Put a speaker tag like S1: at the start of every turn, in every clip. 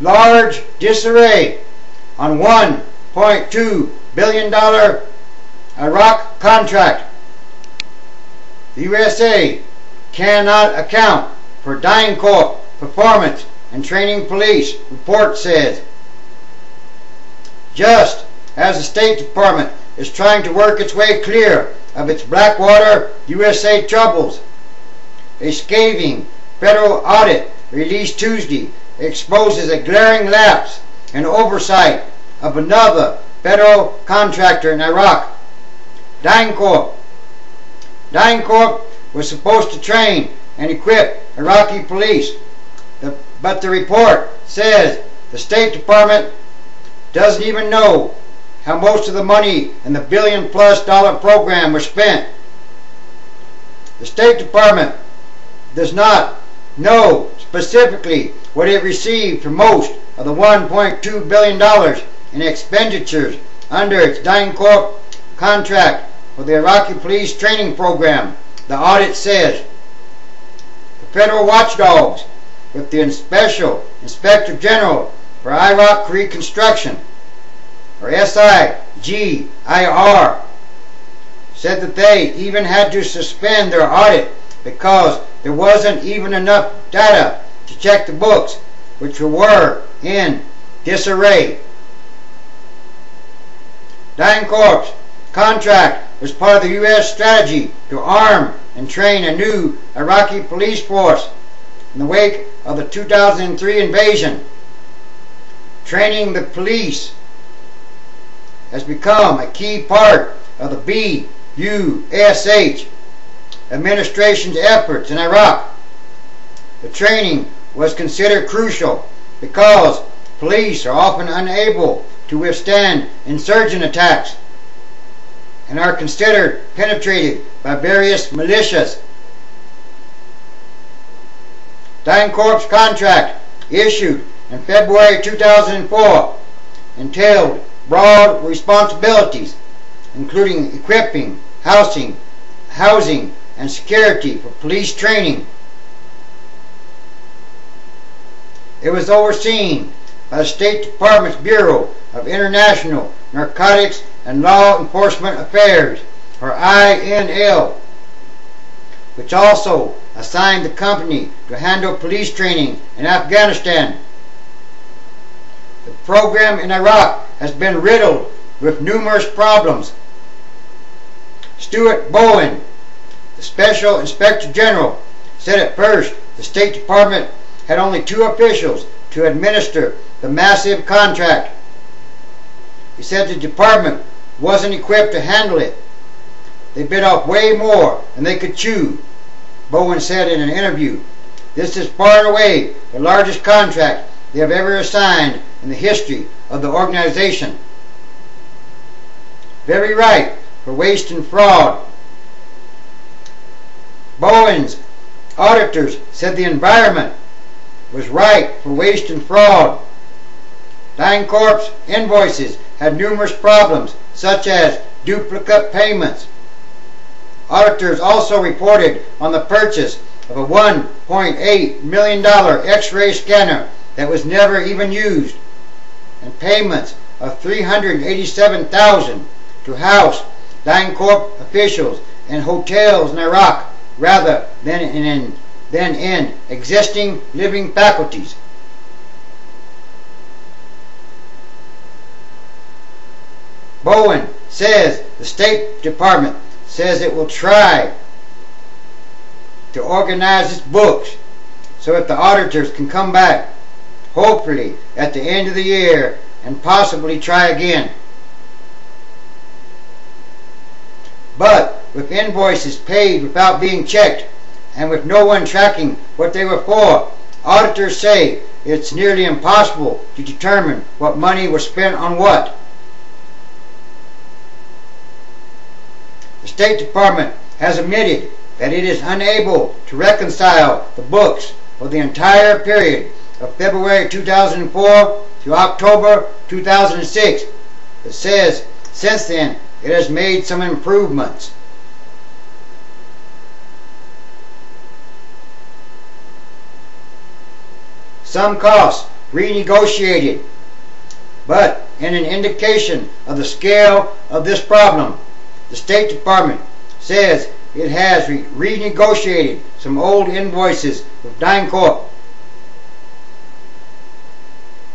S1: large disarray on $1.2 billion Iraq contract. The U.S.A. cannot account for DynCorp performance and training police report says. Just as the State Department is trying to work its way clear of its Blackwater U.S.A. troubles, a scathing federal audit released Tuesday exposes a glaring lapse in oversight of another federal contractor in Iraq, DynCorp. DynCorp was supposed to train and equip Iraqi police, but the report says the State Department doesn't even know how most of the money in the billion-plus dollar program was spent. The State Department does not know specifically what it received for most of the $1.2 billion in expenditures under its DynCorp contract for the Iraqi Police Training Program, the audit says. The federal watchdogs with the Special Inspector General for Iraq Reconstruction, or SIGIR, said that they even had to suspend their audit because there wasn't even enough data to check the books, which were in disarray. DynCorp's contract was part of the U.S. strategy to arm and train a new Iraqi police force in the wake of the 2003 invasion. Training the police has become a key part of the U.S.A. administration's efforts in Iraq. The training was considered crucial because police are often unable to withstand insurgent attacks and are considered penetrated by various militias. DynCorp's contract, issued in February 2004, entailed broad responsibilities, including equipping, housing, and security for police training. It was overseen by the State Department's Bureau of International Narcotics and Law Enforcement Affairs, or INL, which also assigned the company to handle police training in Afghanistan. The program in Iraq has been riddled with numerous problems. Stuart Bowen, the Special Inspector General, said at first the State Department had only 2 officials to administer the massive contract. He said the department wasn't equipped to handle it. They bit off way more than they could chew, Bowen said in an interview. This is far and away the largest contract they have ever assigned in the history of the organization. Very ripe for waste and fraud. Bowen's auditors said the environment was ripe for waste and fraud. DynCorp's invoices had numerous problems, such as duplicate payments. Auditors also reported on the purchase of a $1.8 million X-ray scanner that was never even used, and payments of $387,000 to house DynCorp officials in hotels in Iraq rather than in existing living faculties. Bowen says the State Department says it will try to organize its books so that the auditors can come back, hopefully at the end of the year, and possibly try again. But with invoices paid without being checked and with no one tracking what they were for, auditors say it's nearly impossible to determine what money was spent on what. The State Department has admitted that it is unable to reconcile the books for the entire period of February 2004 to October 2006, but says since then it has made some improvements. Some costs renegotiated. But in an indication of the scale of this problem, the State Department says it has renegotiated some old invoices with DynCorp,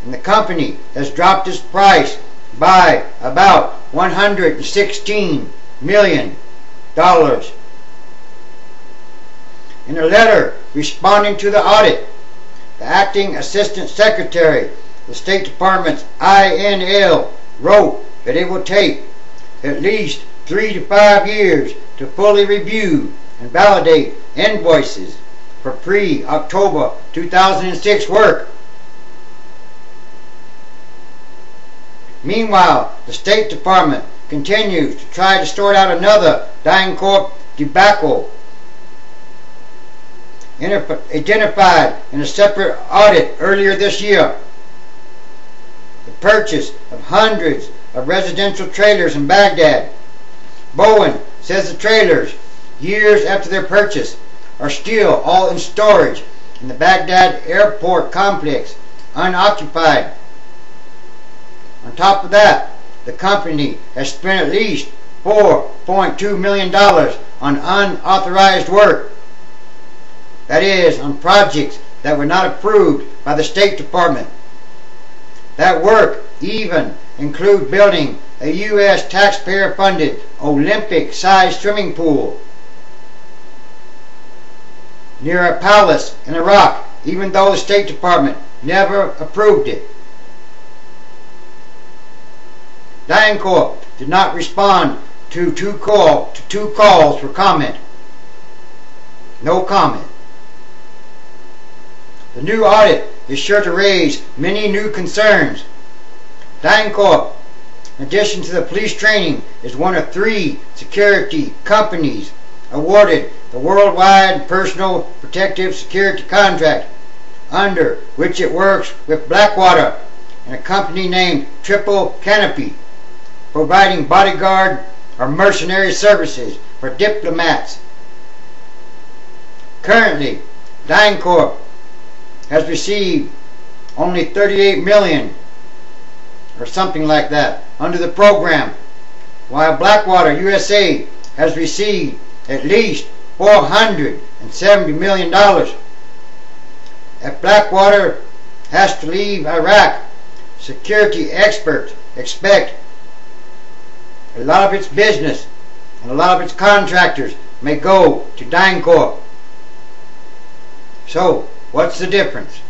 S1: and the company has dropped its price by about $116 million. In a letter responding to the audit, the Acting Assistant Secretary of the State Department's INL wrote that it will take at least 3 to 5 years to fully review and validate invoices for pre-October 2006 work. Meanwhile, the State Department continues to try to sort out another DynCorp debacle identified in a separate audit earlier this year. The purchase of hundreds of residential trailers in Baghdad. Bowen says the trailers, years after their purchase, are still all in storage in the Baghdad airport complex, unoccupied. On top of that, the company has spent at least $4.2 million on unauthorized work. That is, on projects that were not approved by the State Department. That work even includes building a U.S. taxpayer-funded Olympic-sized swimming pool near a palace in Iraq, even though the State Department never approved it. DynCorp did not respond to two calls for comment. No comment. The new audit is sure to raise many new concerns. DynCorp, in addition to the police training, is one of 3 security companies awarded the worldwide personal protective security contract, under which it works with Blackwater and a company named Triple Canopy, providing bodyguard or mercenary services for diplomats. Currently, DynCorp has received only $38 million or something like that under the program, while Blackwater, U.S.A. has received at least $470 million. If Blackwater has to leave Iraq, security experts expect a lot of its business and a lot of its contractors may go to DynCorp. So, what's the difference?